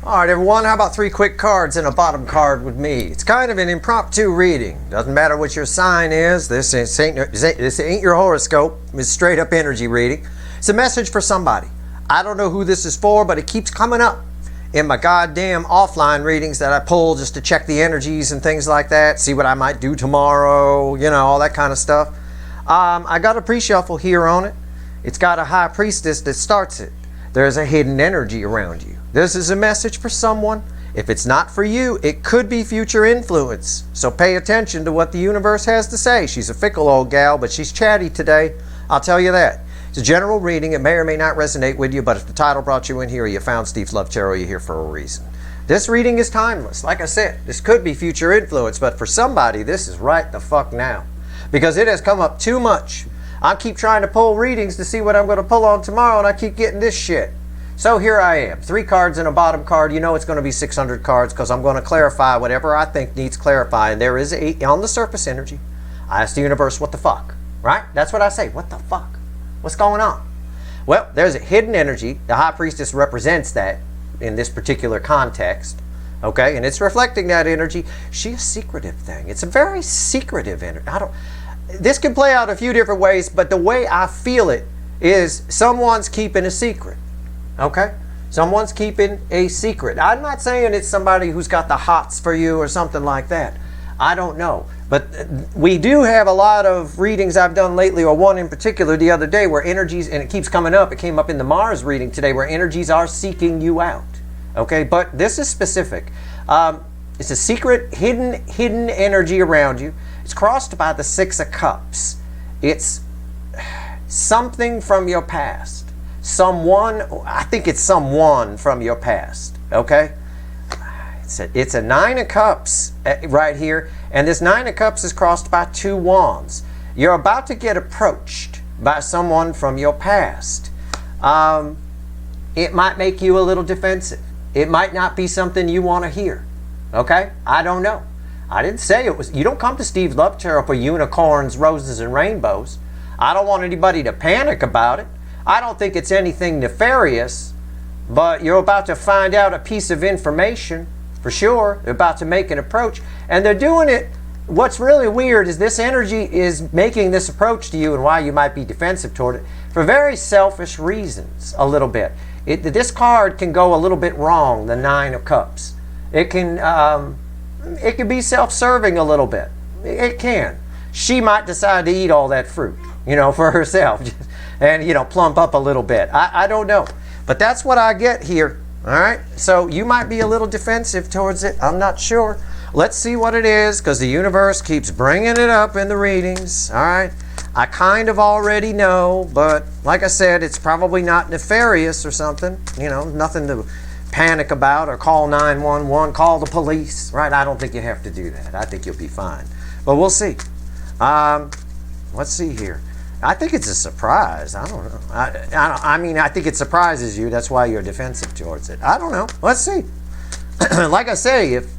All right, everyone, how about 3 quick cards and a bottom card with me? It's kind of an impromptu reading. Doesn't matter what your sign is. This ain't your horoscope. It's straight up energy reading. It's a message for somebody. I don't know who this is for, but it keeps coming up in my goddamn offline readings that I pull just to check the energies and things like that, see what I might do tomorrow, you know, all that kind of stuff. I got a pre-shuffle here on it. It's got a high priestess that starts it. There's a hidden energy around you. This is a message for someone. If it's not for you, it could be future influence. So pay attention to what the universe has to say. She's a fickle old gal, but she's chatty today. I'll tell you that. It's a general reading. It may or may not resonate with you, but if the title brought you in here, or you found Steve's Love Tarot, you're here for a reason. This reading is timeless. Like I said, this could be future influence, but for somebody, this is right the fuck now. Because it has come up too much. I keep trying to pull readings to see what I'm going to pull on tomorrow, and I keep getting this shit. So here I am, 3 cards and a bottom card. You know it's going to be 600 cards because I'm going to clarify whatever I think needs clarifying. There is on the surface energy. I ask the universe, what the fuck? Right? That's what I say. What the fuck? What's going on? Well, there's a hidden energy. The High Priestess represents that in this particular context. Okay? And it's reflecting that energy. She's a secretive thing. It's a very secretive energy. This can play out a few different ways, but the way I feel it is someone's keeping a secret. Okay? Someone's keeping a secret. I'm not saying it's somebody who's got the hots for you or something like that. I don't know. But we do have a lot of readings I've done lately, or one in particular the other day, where energies, and it keeps coming up, it came up in the Mars reading today, where energies are seeking you out. Okay? But this is specific. It's a secret, hidden energy around you. It's crossed by the 6 of Cups. It's something from your past. Someone, I think it's someone from your past. Okay? It's a 9 of Cups right here, and this 9 of Cups is crossed by 2 wands. You're about to get approached by someone from your past. It might make you a little defensive. It might not be something you want to hear. Okay? I don't know. I didn't say it was. You don't come to Steve's Love Tarot for unicorns, roses, and rainbows. I don't want anybody to panic about it. I don't think it's anything nefarious, but you're about to find out a piece of information. For sure, they're about to make an approach, and they're doing it. What's really weird is this energy is making this approach to you, and why you might be defensive toward it, for very selfish reasons, a little bit. This card can go a little bit wrong, the 9 of Cups. It can be self-serving a little bit. It can. She might decide to eat all that fruit, you know, for herself, and, you know, plump up a little bit. I don't know. But that's what I get here. All right, so you might be a little defensive towards it. I'm not sure. Let's see what it is, because the universe keeps bringing it up in the readings. All right, I kind of already know, but like I said, it's probably not nefarious or something. You know, nothing to panic about or call 911, call the police. Right? I don't think you have to do that. I think you'll be fine. But we'll see. Let's see here. I think it's a surprise. I don't know. I mean, I think it surprises you. That's why you're defensive towards it. I don't know. Let's see. Like I say, if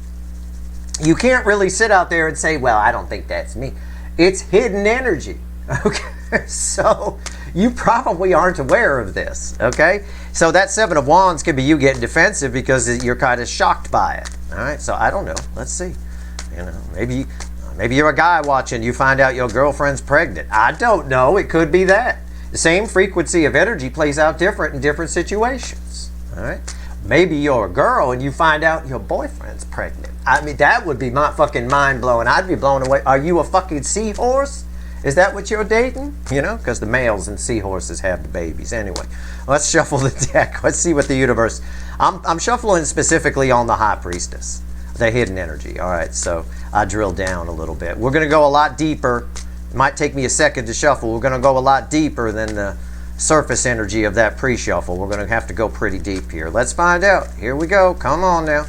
you can't really sit out there and say, well, I don't think that's me. It's hidden energy. Okay? So you probably aren't aware of this. Okay? So that 7 of Wands could be you getting defensive because you're kind of shocked by it. All right? So I don't know. Let's see. You know, maybe you're a guy watching, you find out your girlfriend's pregnant. I don't know. It could be that. The same frequency of energy plays out different in different situations. All right? Maybe you're a girl and you find out your boyfriend's pregnant. I mean, that would be my fucking mind-blowing. I'd be blown away. Are you a fucking seahorse? Is that what you're dating? You know, because the males and seahorses have the babies. Anyway, let's shuffle the deck. Let's see what the universe... I'm shuffling specifically on the High Priestess. The hidden energy. All right, so I drilled down a little bit. We're going to go a lot deeper. It might take me a second to shuffle. We're going to go a lot deeper than the surface energy of that pre-shuffle. We're going to have to go pretty deep here. Let's find out. Here we go. Come on now.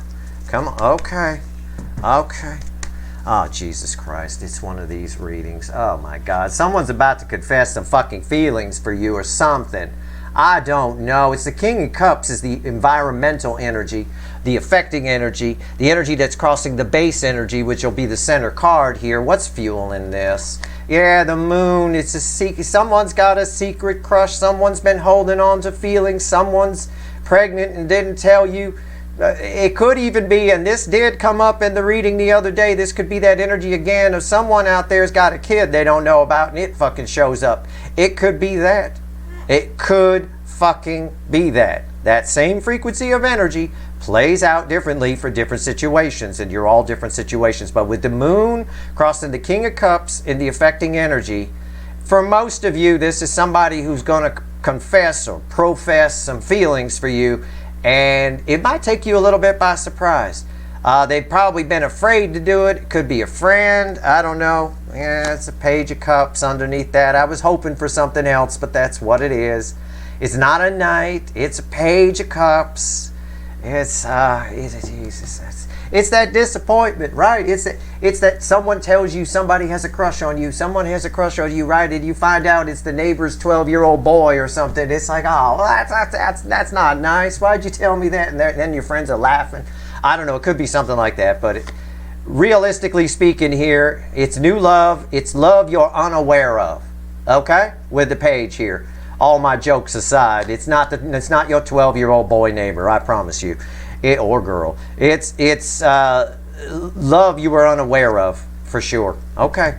Come on. Okay. Okay. Oh, Jesus Christ. It's one of these readings. Oh, my God. Someone's about to confess some fucking feelings for you or something. I don't know. It's the King of Cups is the environmental energy, the affecting energy, the energy that's crossing the base energy, which will be the center card here. What's fueling this? Yeah, the moon. It's a secret. Someone's got a secret crush. Someone's been holding on to feelings. Someone's pregnant and didn't tell you. It could even be, and this did come up in the reading the other day, this could be that energy again of someone out there's got a kid they don't know about and it fucking shows up. It could be that. It could fucking be that. That same frequency of energy plays out differently for different situations, and you're all different situations. But with the moon crossing the King of Cups in the affecting energy, for most of you, this is somebody who's going to confess or profess some feelings for you, and it might take you a little bit by surprise. They've probably been afraid to do it. It could be a friend. I don't know. Yeah, it's a Page of Cups underneath that. I was hoping for something else, but that's what it is. It's not a knight. It's a Page of Cups. It's that disappointment, right? It's that someone tells you somebody has a crush on you. Someone has a crush on you, right? And you find out it's the neighbor's 12-year-old boy or something. It's like, oh, well, that's not nice. Why'd you tell me that? And then your friends are laughing. I don't know. It could be something like that. But realistically speaking here, it's new love. It's love you're unaware of. Okay? With the page here. All my jokes aside, it's not your 12-year-old boy neighbor, I promise you, or girl. It's love you were unaware of, for sure. Okay,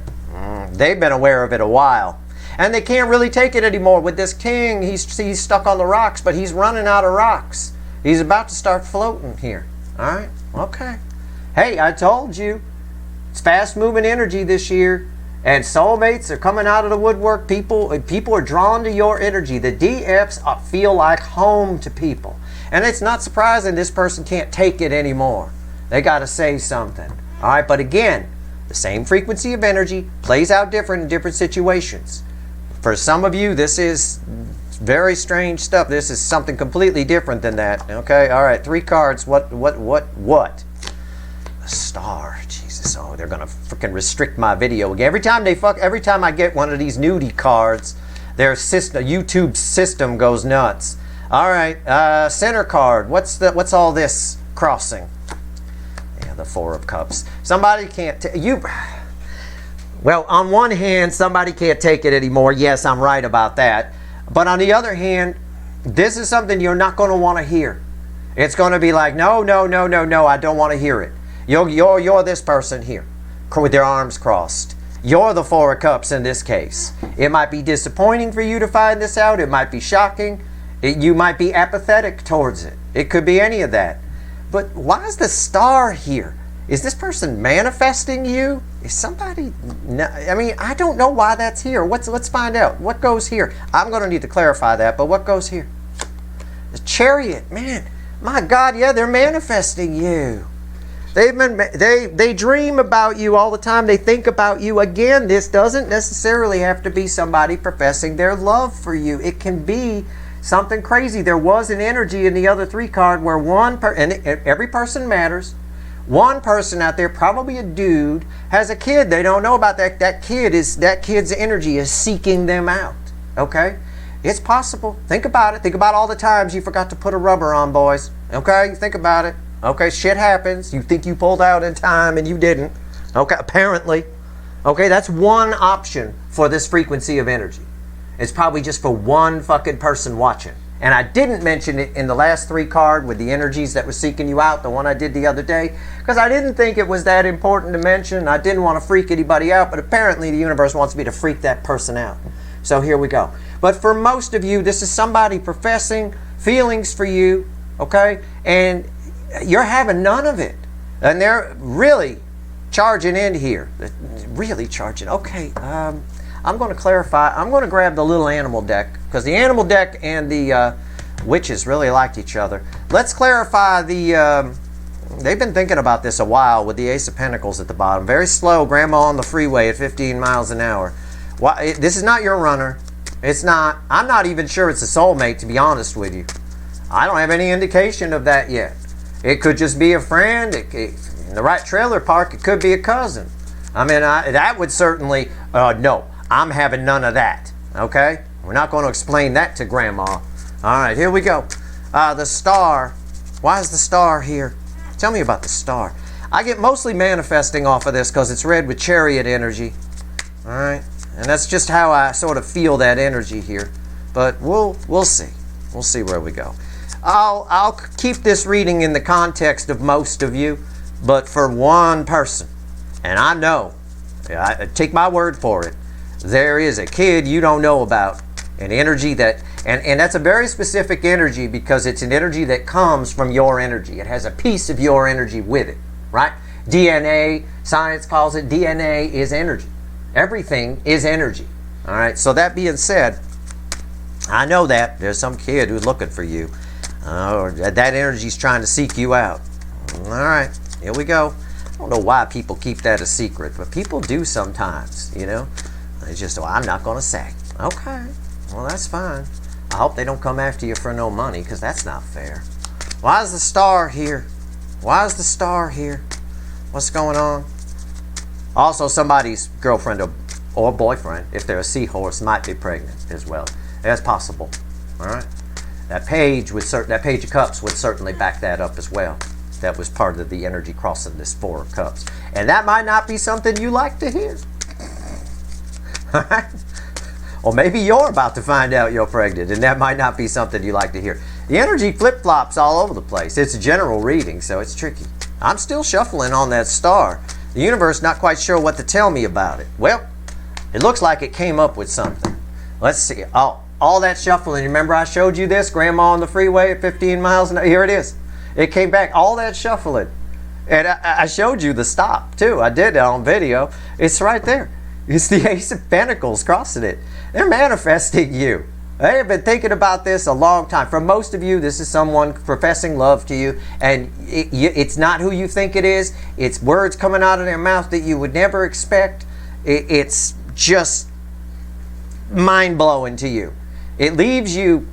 they've been aware of it a while, and they can't really take it anymore. With this king, he's stuck on the rocks, but he's running out of rocks. He's about to start floating here. All right, okay. Hey, I told you, it's fast-moving energy this year. And soulmates are coming out of the woodwork. People are drawn to your energy. The DFs feel like home to people. And it's not surprising this person can't take it anymore. They got to say something. All right, but again, the same frequency of energy plays out different in different situations. For some of you, this is very strange stuff. This is something completely different than that. Okay, all right, 3 cards. What? A star. Jesus, oh, they're gonna freaking restrict my video again. Every time I get one of these nudie cards, their YouTube system goes nuts. All right, center card. What's all this crossing? Yeah, the 4 of Cups. Somebody can't well, on one hand, somebody can't take it anymore. Yes, I'm right about that. But on the other hand, this is something you're not going to want to hear. It's going to be like, no, I don't want to hear it. You're this person here with their arms crossed. You're the 4 of Cups in this case. It might be disappointing for you to find this out. It might be shocking. You might be apathetic towards it. It could be any of that. But why is the star here? Is this person manifesting you? Is somebody... I mean, I don't know why that's here. Let's find out. What goes here? I'm going to need to clarify that, but what goes here? The Chariot. Man, my God, yeah, they're manifesting you. They dream about you all the time. They think about you. Again, this doesn't necessarily have to be somebody professing their love for you. It can be something crazy. There was an energy in the other 3 card where and every person matters. One person out there, probably a dude, has a kid. They don't know about that. That kid's energy is seeking them out. Okay? It's possible. Think about it. Think about all the times you forgot to put a rubber on, boys. Okay? Think about it. Okay, shit happens. You think you pulled out in time and you didn't. Okay, apparently. Okay, that's one option for this frequency of energy. It's probably just for one fucking person watching. And I didn't mention it in the last 3 card with the energies that were seeking you out, the one I did the other day, because I didn't think it was that important to mention. I didn't want to freak anybody out, but apparently the universe wants me to freak that person out. So here we go. But for most of you, this is somebody professing feelings for you, okay? And you're having none of it. And they're really charging in here. Really charging. Okay, I'm going to clarify. I'm going to grab the little animal deck, because the animal deck and the witches really liked each other. Let's clarify the... they've been thinking about this a while with the Ace of Pentacles at the bottom. Very slow. Grandma on the freeway at 15 miles an hour. This is not your runner. It's not. I'm not even sure it's a soulmate, to be honest with you. I don't have any indication of that yet. It could just be a friend. In the right trailer park, it could be a cousin. I mean, that would certainly... no, I'm having none of that. Okay? We're not going to explain that to Grandma. All right, here we go. The star. Why is the star here? Tell me about the star. I get mostly manifesting off of this because it's read with Chariot energy. All right? And that's just how I sort of feel that energy here. But we'll see. We'll see where we go. I'll keep this reading in the context of most of you, but for one person, and I know, take my word for it, there is a kid you don't know about, an energy that, and that's a very specific energy because it's an energy that comes from your energy. It has a piece of your energy with it, right? DNA, science calls it, DNA is energy. Everything is energy, all right? So that being said, I know that there's some kid who's looking for you, or that energy's trying to seek you out. All right, here we go. I don't know why people keep that a secret, but people do sometimes, you know? It's just, well, I'm not going to say. Okay, well, that's fine. I hope they don't come after you for no money, because that's not fair. Why is the star here? Why is the star here? What's going on? Also, somebody's girlfriend or boyfriend, if they're a seahorse, might be pregnant as well. That's possible. All right. That page of cups would certainly back that up as well. That was part of the energy crossing this four of cups, and that might not be something you like to hear. All right. Or maybe you're about to find out you're pregnant, and that might not be something you like to hear. The energy flip-flops all over the place. It's a general reading, so it's tricky. I'm still shuffling on that star. The universe not quite sure what to tell me about it. Well, it looks like it came up with something. Let's see. Oh, all that shuffling. Remember I showed you this? Grandma on the freeway at 15 miles an hour. Here it is. It came back. All that shuffling. And I showed you the stop, too. I did that on video. It's right there. It's the Ace of Pentacles crossing it. They're manifesting you. They have been thinking about this a long time. For most of you, this is someone professing love to you, and it's not who you think it is. It's words coming out of their mouth that you would never expect. It's just mind-blowing to you. It leaves you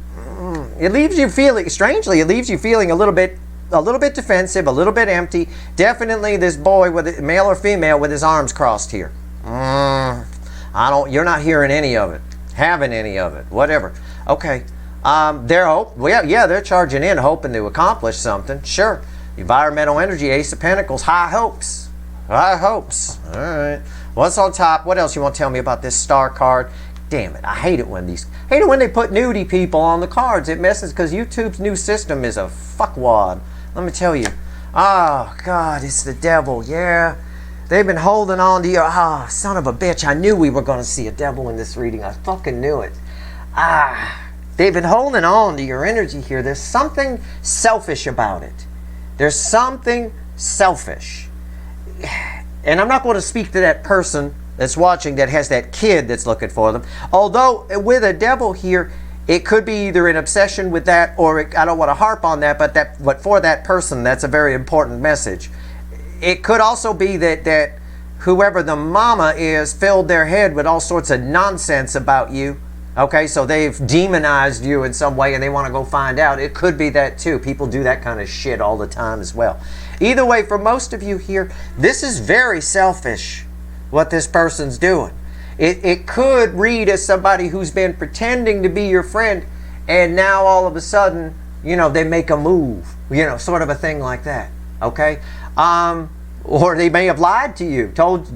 feeling, strangely, it leaves you feeling a little bit defensive, a little bit empty. Definitely this boy, male or female, with his arms crossed here. You're not hearing any of it, having any of it, whatever. Okay, they're charging in, hoping to accomplish something. Sure, environmental energy, Ace of Pentacles, high hopes. All right. What's on top? What else you want to tell me about this star card? Damn it, I hate it when they put nudie people on the cards. It messes, because YouTube's new system is a fuckwad. Let me tell you. Oh God, it's the devil. Yeah. They've been holding on to your, son of a bitch. I knew we were going to see a devil in this reading. I fucking knew it. They've been holding on to your energy here. There's something selfish about it. There's something selfish. And I'm not going to speak to that person that's watching that has that kid that's looking for them. Although with a devil here, it could be either an obsession with that, or I don't want to harp on that, but for that person, that's a very important message. It could also be that whoever the mama is filled their head with all sorts of nonsense about you. Okay, so they've demonized you in some way and they want to go find out. It could be that too. People do that kind of shit all the time as well. Either way, for most of you here, this is very selfish, what this person's doing. It could read as somebody who's been pretending to be your friend, and now all of a sudden, they make a move, sort of a thing like that. Okay? Or they may have lied to you, told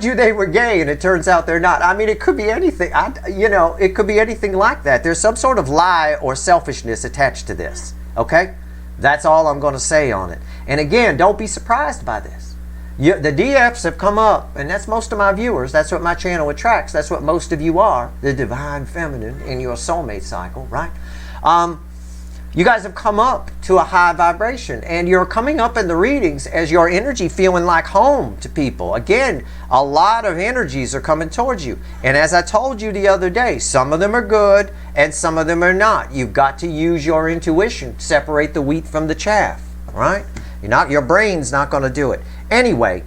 you they were gay, and it turns out they're not. I mean, it could be anything. It could be anything like that. There's some sort of lie or selfishness attached to this. Okay, that's all I'm going to say on it. And again, don't be surprised by this. The DFs have come up, and that's most of my viewers. That's what my channel attracts. That's what most of you are, the divine feminine in your soulmate cycle, right? You guys have come up to a high vibration, and you're coming up in the readings as your energy feeling like home to people. Again, a lot of energies are coming towards you. And as I told you the other day, some of them are good and some of them are not. You've got to use your intuition, separate the wheat from the chaff, right? Your brain's not going to do it. Anyway,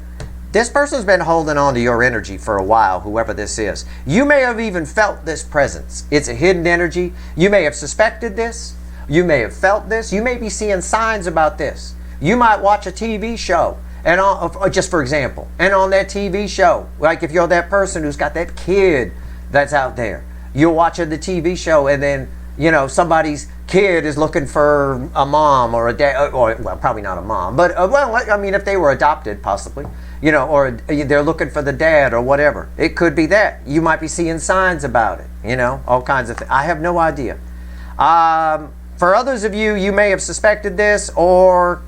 this person's been holding on to your energy for a while, whoever this is. You may have even felt this presence. It's a hidden energy. You may have suspected this. You may have felt this. You may be seeing signs about this. You might watch a TV show, and just for example, and on that TV show, like if you're that person who's got that kid that's out there, you're watching the TV show, and then somebody's kid is looking for a mom or a dad, or well, probably not a mom, but if they were adopted, possibly, or they're looking for the dad or whatever. It could be that. You might be seeing signs about it. All kinds of things. I have no idea. For others of you, you may have suspected this, or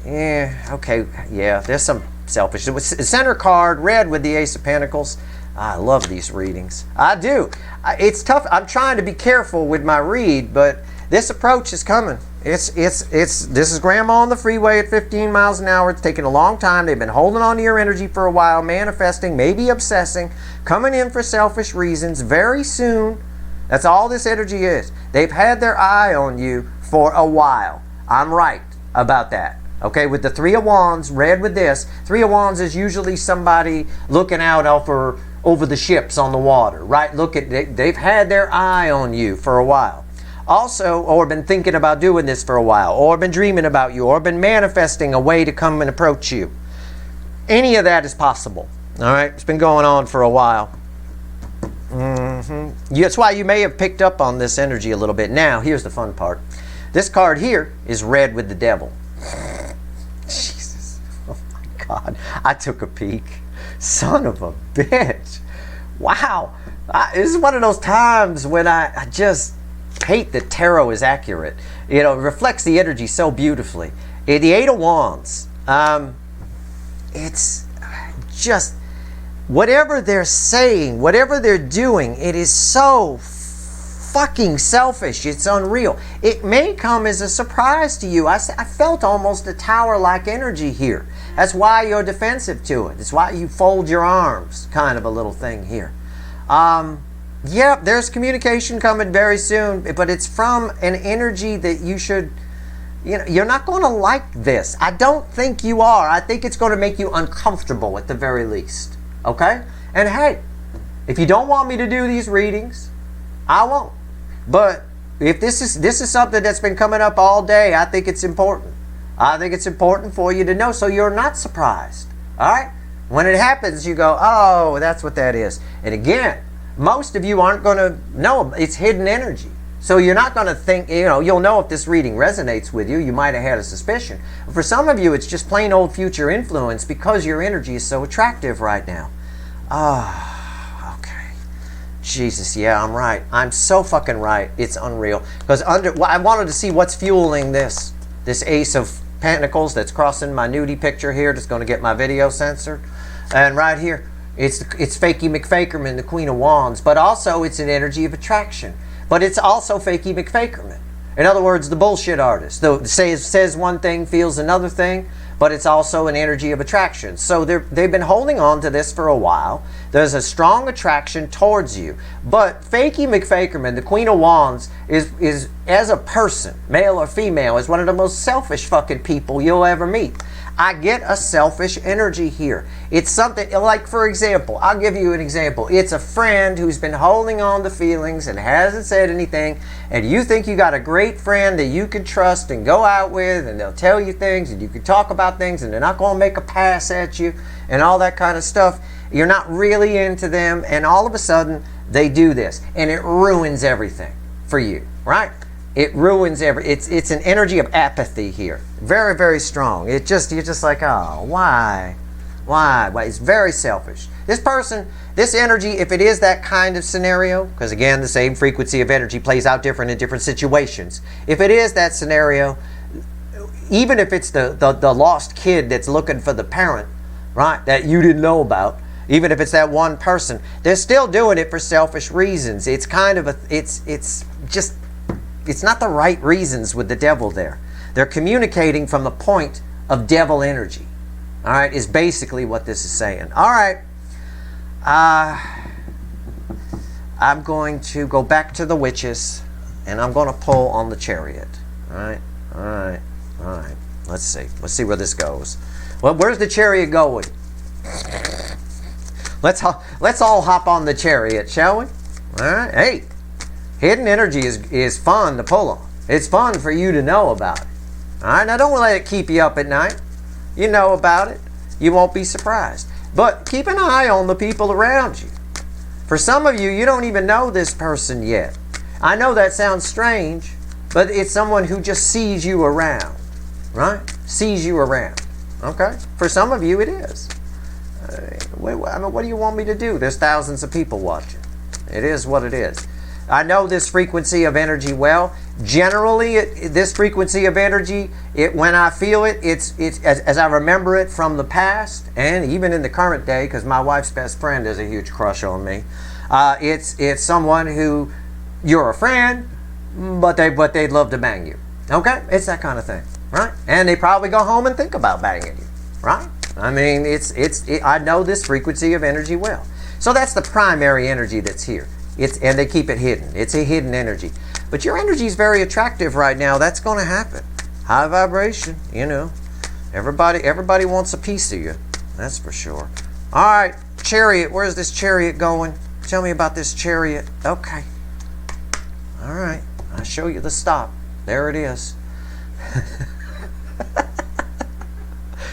there's some selfishness. Center card, red with the Ace of Pentacles. I love these readings. I do. It's tough. I'm trying to be careful with my read, but this approach is coming. This is grandma on the freeway at 15 miles an hour. It's taking a long time. They've been holding on to your energy for a while, manifesting, maybe obsessing, coming in for selfish reasons. Very soon, that's all this energy is. They've had their eye on you for a while. I'm right about that. Okay, with the Three of Wands, red with this. Three of Wands is usually somebody looking out over the ships on the water, right? They've had their eye on you for a while. Also, or been thinking about doing this for a while, or been dreaming about you, or been manifesting a way to come and approach you. Any of that is possible. All right, it's been going on for a while. That's why you may have picked up on this energy a little bit. Now, here's the fun part. This card here is red with the devil. Jesus. Oh my God. I took a peek. Son of a bitch. Wow. This is one of those times when I just hate that tarot is accurate. You know, it reflects the energy so beautifully. The Eight of Wands. It's just whatever they're saying, whatever they're doing, it is so fucking selfish. It's unreal. It may come as a surprise to you. I felt almost a tower-like energy here. That's why you're defensive to it. It's why you fold your arms, kind of a little thing here. Yeah, there's communication coming very soon, but it's from an energy that you should, you're not going to like this. I don't think you are. I think it's going to make you uncomfortable at the very least. Okay? And hey, if you don't want me to do these readings, I won't. But if this is something that's been coming up all day, I think it's important. I think it's important for you to know so you're not surprised. All right? When it happens, you go, oh, that's what that is. And again, most of you aren't going to know. It's hidden energy. So you're not going to think, you'll know if this reading resonates with you. You might have had a suspicion. But for some of you, it's just plain old future influence because your energy is so attractive right now. Okay. Jesus, yeah, I'm right. I'm so fucking right. It's unreal. Because I wanted to see what's fueling this Ace of Pentacles that's crossing my nudie picture here. That's going to get my video censored. And right here, it's Fakey McFakerman, the Queen of Wands. But also, it's an energy of attraction. But it's also Fakey McFakerman. In other words, the bullshit artist. Says one thing, feels another thing, but it's also an energy of attraction. So they've been holding on to this for a while. There's a strong attraction towards you. But Fakey McFakerman, the Queen of Wands, is as a person, male or female, is one of the most selfish fucking people you'll ever meet. I get a selfish energy here. It's something like, for example, I'll give you an example. It's a friend who's been holding on to feelings and hasn't said anything, and you think you got a great friend that you can trust and go out with, and they'll tell you things, and you can talk about things, and they're not going to make a pass at you, and all that kind of stuff. You're not really into them, and all of a sudden, they do this, and it ruins everything for you, right? It ruins it's an energy of apathy here. Very, very strong. You're just like, oh, why? Why? It's very selfish. This person, this energy, if it is that kind of scenario, because again, the same frequency of energy plays out different in different situations. If it is that scenario, even if it's the lost kid that's looking for the parent, right, that you didn't know about, even if it's that one person, they're still doing it for selfish reasons. It's kind of it's not the right reasons with the devil there. They're communicating from the point of devil energy. All right, is basically what this is saying. All right. I'm going to go back to the witches, and I'm going to pull on the Chariot. All right, all right, all right. Let's see. Let's see where this goes. Well, where's the Chariot going? Let's all hop on the Chariot, shall we? All right. Hey. Hidden energy is fun to pull on. It's fun for you to know about it. All right, now don't let it keep you up at night. You know about it. You won't be surprised. But keep an eye on the people around you. For some of you, you don't even know this person yet. I know that sounds strange, but it's someone who just sees you around, right? Sees you around, okay? For some of you, it is. What do you want me to do? There's thousands of people watching. It is what it is. I know this frequency of energy well. Generally, this frequency of energy, when I feel it, it's as I remember it from the past and even in the current day, because my wife's best friend has a huge crush on me. It's someone who you're a friend, but they'd love to bang you. Okay, it's that kind of thing, right? And they probably go home and think about banging you, right? I mean, I know this frequency of energy well. So that's the primary energy that's here. And they keep it hidden. It's a hidden energy. But your energy is very attractive right now. That's going to happen. High vibration, you know. Everybody wants a piece of you. That's for sure. All right, chariot. Where's this chariot going? Tell me about this chariot. Okay. All right. I'll show you the stop. There it is.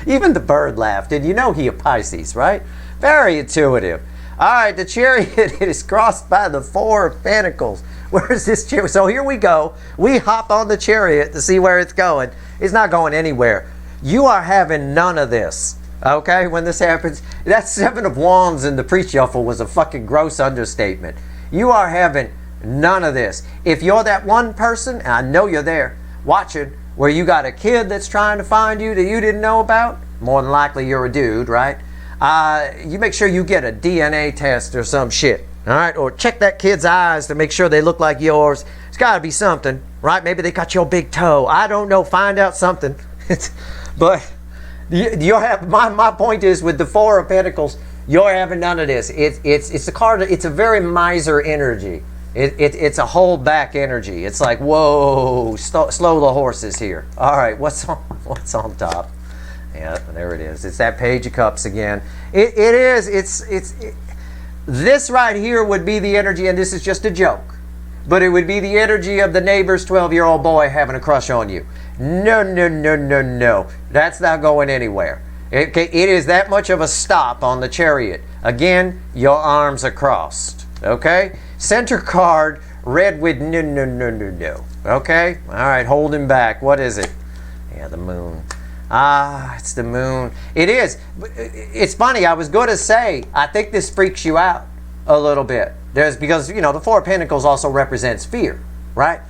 Even the bird laughed. And you know he a Pisces, right? Very intuitive. All right, the chariot is crossed by the Four of Pentacles. Where's this chariot? So here we go. We hop on the chariot to see where it's going. It's not going anywhere. You are having none of this. Okay, when this happens, that Seven of Wands in the pre-shuffle was a fucking gross understatement. You are having none of this. If you're that one person, and I know you're there, watching, where you got a kid that's trying to find you that you didn't know about, more than likely you're a dude, right? You make sure you get a DNA test or some shit, all right? Or check that kid's eyes to make sure they look like yours. It's got to be something, right? Maybe they got your big toe. I don't know. Find out something. But you'll have, my point is, with the Four of Pentacles, you're having none of this. It's a card. It's a very miser energy. It's a hold back energy. It's like, whoa, slow the horses here. All right, what's on top? Yeah, there it is. It's that Page of Cups again. This right here would be the energy, and this is just a joke, but it would be the energy of the neighbor's 12-year-old boy having a crush on you. No. That's not going anywhere. It is that much of a stop on the chariot. Again, your arms are crossed. Okay? Center card, red with no. Okay? All right, holding back. What is it? Yeah, the moon. It's the moon. It is. It's funny. I was going to say, I think this freaks you out a little bit. Because, you know, the Four of Pentacles also represents fear, right?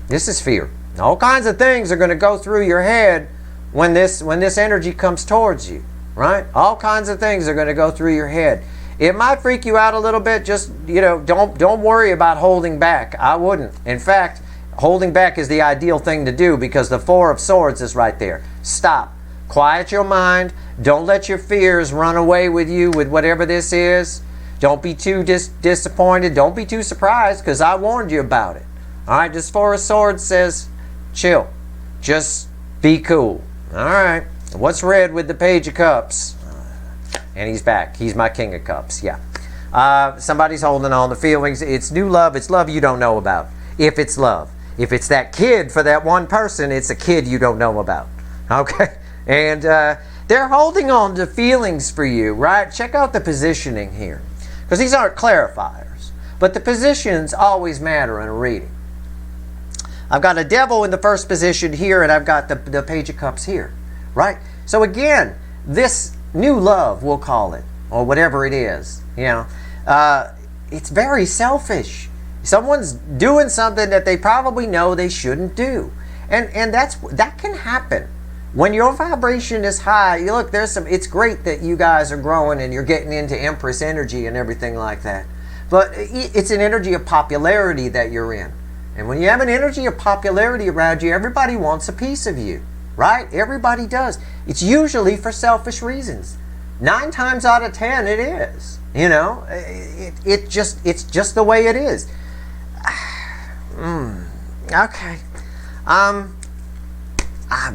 This is fear. All kinds of things are going to go through your head when this energy comes towards you, right? All kinds of things are going to go through your head. It might freak you out a little bit. Just, you know, don't worry about holding back. I wouldn't. In fact, holding back is the ideal thing to do, because the Four of Swords is right there. Stop. Quiet your mind. Don't let your fears run away with you with whatever this is. Don't be too disappointed. Don't be too surprised, because I warned you about it. All right, this Four of Swords says, chill. Just be cool. All right. What's red with the Page of Cups? And he's back. He's my King of Cups. Yeah. Somebody's holding on to feelings. It's new love. It's love you don't know about. If it's love. If it's that kid for that one person, it's a kid you don't know about. Okay? And they're holding on to feelings for you, right? Check out the positioning here. Because these aren't clarifiers. But the positions always matter in a reading. I've got a devil in the first position here, and I've got the Page of Cups here, right? So again, this new love, we'll call it, or whatever it is, you know, it's very selfish. Someone's doing something that they probably know they shouldn't do. And that can happen. When your vibration is high, look, it's great that you guys are growing and you're getting into Empress energy and everything like that. But it's an energy of popularity that you're in. And when you have an energy of popularity around you, everybody wants a piece of you, right? Everybody does. It's usually for selfish reasons. 9 times out of 10, it is. You know, it's just the way it is. Okay. I'm a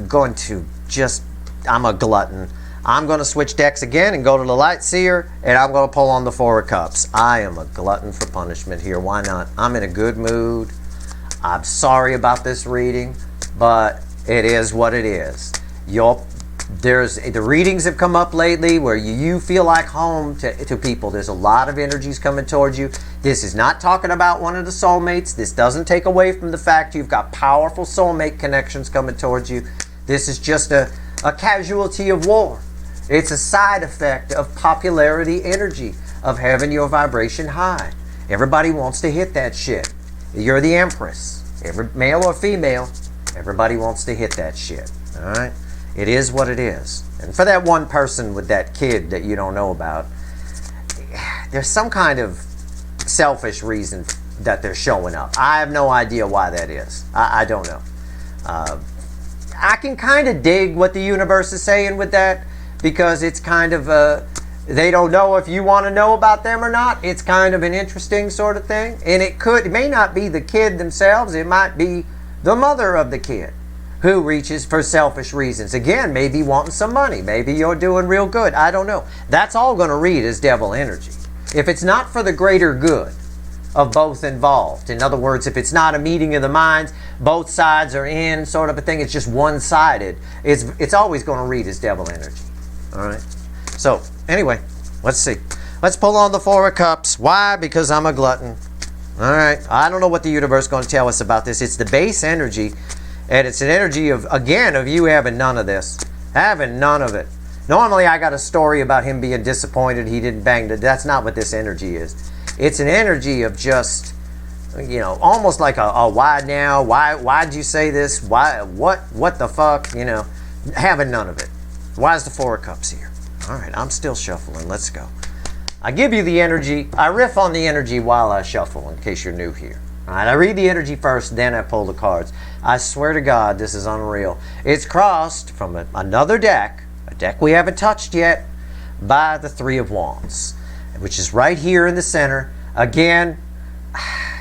glutton. I'm going to switch decks again and go to the Light Seer, and I'm going to pull on the Four of Cups. I am a glutton for punishment here. Why not? I'm in a good mood. I'm sorry about this reading, but it is what it is. The readings have come up lately where you feel like home to people. There's a lot of energies coming towards you. This is not talking about one of the soulmates. This doesn't take away from the fact you've got powerful soulmate connections coming towards you. This is just a casualty of war. It's a side effect of popularity energy, of having your vibration high. Everybody wants to hit that shit. You're the empress. Every male or female, everybody wants to hit that shit. All right? It is what it is. And for that one person with that kid that you don't know about, there's some kind of selfish reason that they're showing up. I have no idea why that is. I don't know. I can kind of dig what the universe is saying with that, because it's kind of they don't know if you want to know about them or not. It's kind of an interesting sort of thing. And it may not be the kid themselves. It might be the mother of the kid who reaches for selfish reasons. Again, maybe wanting some money. Maybe you're doing real good. I don't know. That's all going to read as devil energy. If it's not for the greater good of both involved, in other words, if it's not a meeting of the minds, both sides are in sort of a thing, it's just one-sided, it's always going to read as devil energy. All right? So, anyway, let's see. Let's pull on the Four of Cups. Why? Because I'm a glutton. All right? I don't know what the universe is going to tell us about this. It's the base energy, and it's an energy of, again, of you having none of this. Having none of it. Normally, I got a story about him being disappointed he didn't bang the... That's not what this energy is. It's an energy of just, you know, almost like a why now? Why'd you say this? Why? What the fuck? You know, having none of it. Why is the Four of Cups here? All right, I'm still shuffling. Let's go. I give you the energy. I riff on the energy while I shuffle, in case you're new here. All right, I read the energy first, then I pull the cards. I swear to God, this is unreal. It's crossed from another deck, a deck we haven't touched yet, by the Three of Wands, which is right here in the center. Again,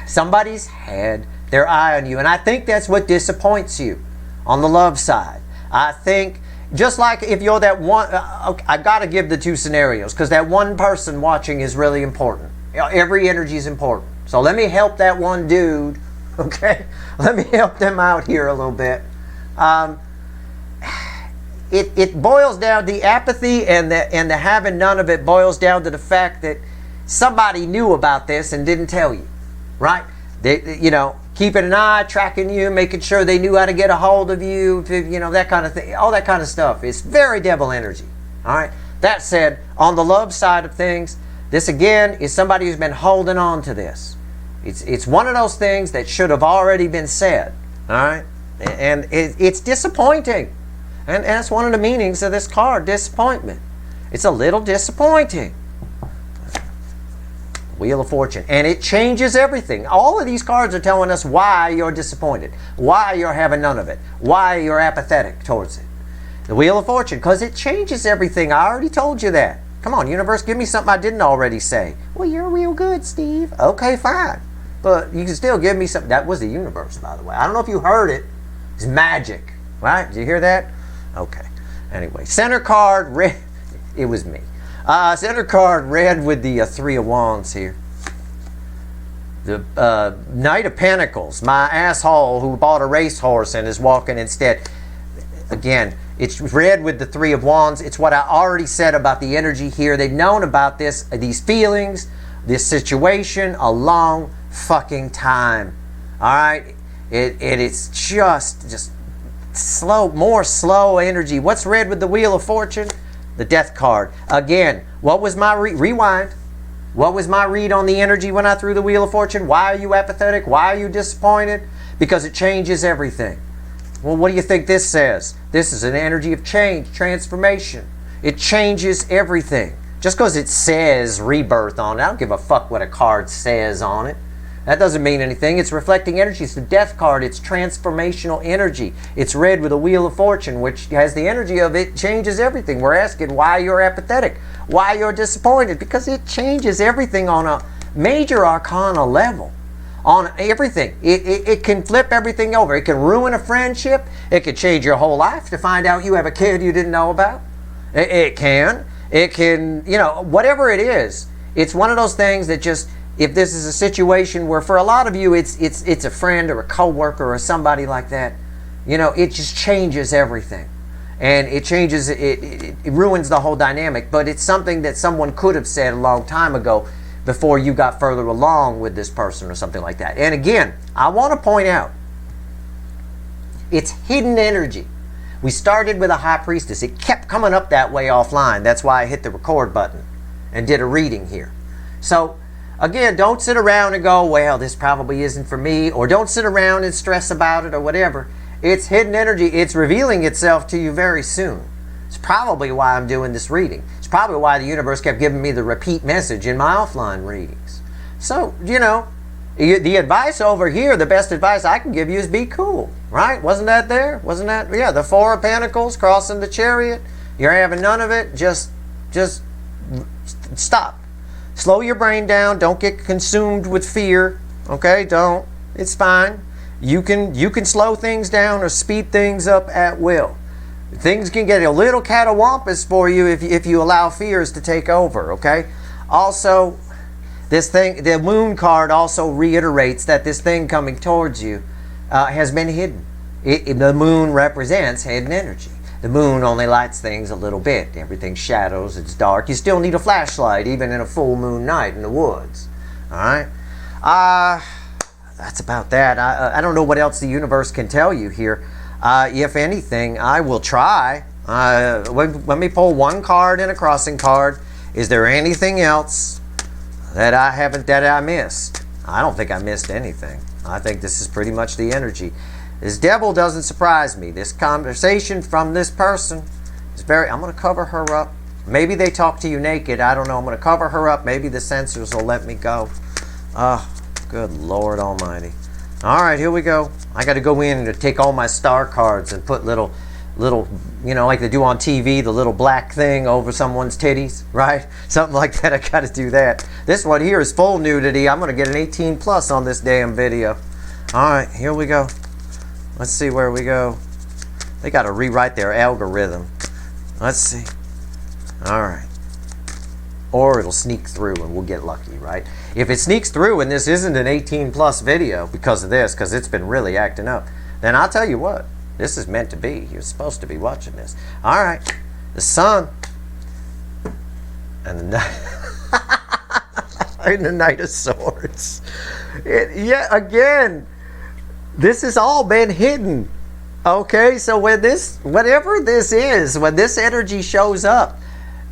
somebody's had their eye on you. And I think that's what disappoints you on the love side. I think, just like if you're that one, I got to give the two scenarios, because that one person watching is really important. Every energy is important. So let me help that one dude, okay? Let me help them out here a little bit. It boils down, the apathy and the having none of it boils down to the fact that somebody knew about this and didn't tell you, right? They, you know, keeping an eye, tracking you, making sure they knew how to get a hold of you, you know, that kind of thing, all that kind of stuff. It's very devil energy, all right? That said, on the love side of things, this again is somebody who's been holding on to this. It's one of those things that should have already been said, all right? And it's disappointing. And that's one of the meanings of this card, disappointment. It's a little disappointing. Wheel of Fortune. And it changes everything. All of these cards are telling us why you're disappointed, why you're having none of it, why you're apathetic towards it. The Wheel of Fortune, because it changes everything. I already told you that. Come on, universe, give me something I didn't already say. Well, you're real good, Steve. Okay, fine. But you can still give me something. That was the universe, by the way. I don't know if you heard it. It's magic. Right? Did you hear that? Okay. Anyway, center card, red. It was me. Center card, red with the Three of Wands here. The Knight of Pentacles, my asshole who bought a racehorse and is walking instead. Again, it's red with the Three of Wands. It's what I already said about the energy here. They've known about this, these feelings, this situation a long fucking time. All right? It's just slow, more slow energy. What's red with the Wheel of Fortune? The Death card. Again, what was my rewind? What was my read on the energy when I threw the Wheel of Fortune? Why are you apathetic? Why are you disappointed? Because it changes everything. Well, what do you think this says? This is an energy of change, transformation. It changes everything. Just because it says rebirth on it, I don't give a fuck what a card says on it. That doesn't mean anything. It's reflecting energy. It's the Death card. It's transformational energy. It's red with a Wheel of Fortune, which has the energy of it changes everything. We're asking why you're apathetic, why you're disappointed, because it changes everything on a major arcana level. On everything. It can flip everything over. It can ruin a friendship. It could change your whole life to find out you have a kid you didn't know about. It can, you know, whatever it is. It's one of those things that just, if this is a situation where for a lot of you it's a friend or a coworker or somebody like that, you know, it just changes everything. And it changes, it ruins the whole dynamic. But it's something that someone could have said a long time ago before you got further along with this person or something like that. And again, I want to point out, it's hidden energy. We started with a High Priestess. It kept coming up that way offline. That's why I hit the record button and did a reading here. So Again, don't sit around and go, well, this probably isn't for me, or don't sit around and stress about it or whatever. It's hidden energy. It's revealing itself to you very soon. It's probably why I'm doing this reading. It's probably why the universe kept giving me the repeat message in my offline readings. So, you know, the advice over here, the best advice I can give you is be cool, right? Wasn't that there? Wasn't that? Yeah, the Four of Pentacles crossing the Chariot. You're having none of it. Just stop. Slow your brain down. Don't get consumed with fear. Okay, don't. It's fine. You can slow things down or speed things up at will. Things can get a little catawampus for you if you allow fears to take over. Okay. Also, this thing, the Moon card also reiterates that this thing coming towards you has been hidden. The Moon represents hidden energy. The Moon only lights things a little bit. Everything's shadows. It's dark. You still need a flashlight even in a full moon night in the woods. All right. That's about that. I don't know what else the universe can tell you here. If anything, I will try. Let me pull one card and a crossing card. Is there anything else that I missed? I don't think I missed anything. I think this is pretty much the energy. This devil doesn't surprise me. This conversation from this person is I'm going to cover her up. Maybe they talk to you naked. I don't know. I'm going to cover her up. Maybe the censors will let me go. Good Lord Almighty. All right, here we go. I got to go in and take all my star cards and put little, you know, like they do on TV, the little black thing over someone's titties, right? Something like that. I got to do that. This one here is full nudity. I'm going to get an 18 plus on this damn video. All right, here we go. Let's see where we go. They got to rewrite their algorithm. Let's see. All right. Or it'll sneak through and we'll get lucky, right? If it sneaks through and this isn't an 18 plus video because of this, because it's been really acting up, then I'll tell you what, this is meant to be. You're supposed to be watching this. All right, the Sun and the and the Knight of Swords. Yeah, again, this has all been hidden. Okay, so when whatever this is, when this energy shows up,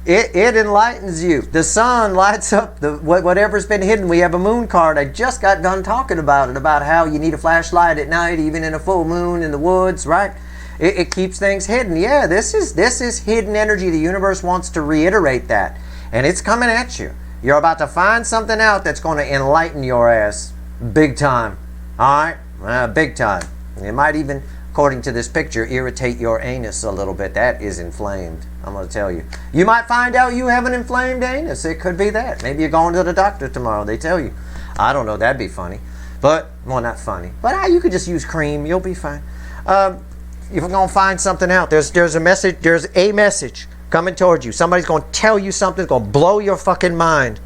it enlightens you. The Sun lights up whatever's been hidden. We have a Moon card. I just got done talking about it, about how you need a flashlight at night, even in a full moon in the woods, right? It keeps things hidden. Yeah, this is hidden energy. The universe wants to reiterate that. And it's coming at you. You're about to find something out that's going to enlighten your ass big time. All right? Big time. It might even, according to this picture, irritate your anus a little bit. That is inflamed. I'm going to tell you. You might find out you have an inflamed anus. It could be that. Maybe you're going to the doctor tomorrow. They tell you. I don't know. That'd be funny. But, well, not funny. But you could just use cream. You'll be fine. You're going to find something out. There's a message. There's a message coming towards you. Somebody's going to tell you something that's going to blow your fucking mind.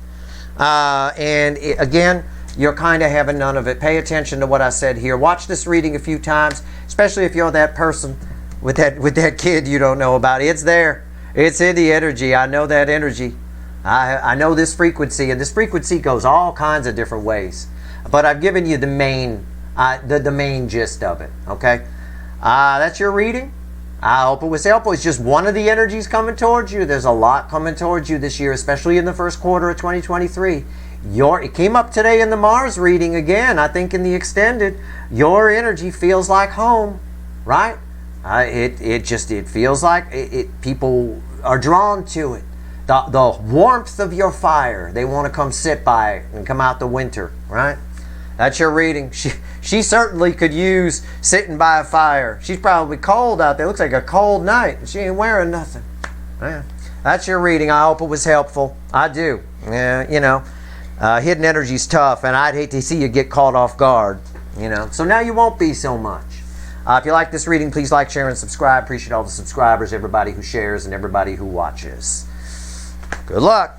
Again, you're kind of having none of it. Pay attention to what I said here. Watch this reading a few times, especially if you're that person with that kid you don't know about. It's there. It's in the energy. I know that energy. I know this frequency, and this frequency goes all kinds of different ways. But I've given you the main gist of it. Okay, that's your reading. I hope it was helpful. It's just one of the energies coming towards you. There's a lot coming towards you this year, especially in the first quarter of 2023. It came up today in the Mars reading again. I think in the extended, your energy feels like home, right? It feels like people are drawn to it. The warmth of your fire. They want to come sit by it and come out the winter, right? That's your reading. She certainly could use sitting by a fire. She's probably cold out there. Looks like a cold night. She ain't wearing nothing. Yeah. That's your reading. I hope it was helpful. I do. Yeah, you know, hidden energy's tough, and I'd hate to see you get caught off guard. You know, so now you won't be so much. If you like this reading, please like, share, and subscribe. Appreciate all the subscribers, everybody who shares, and everybody who watches. Good luck.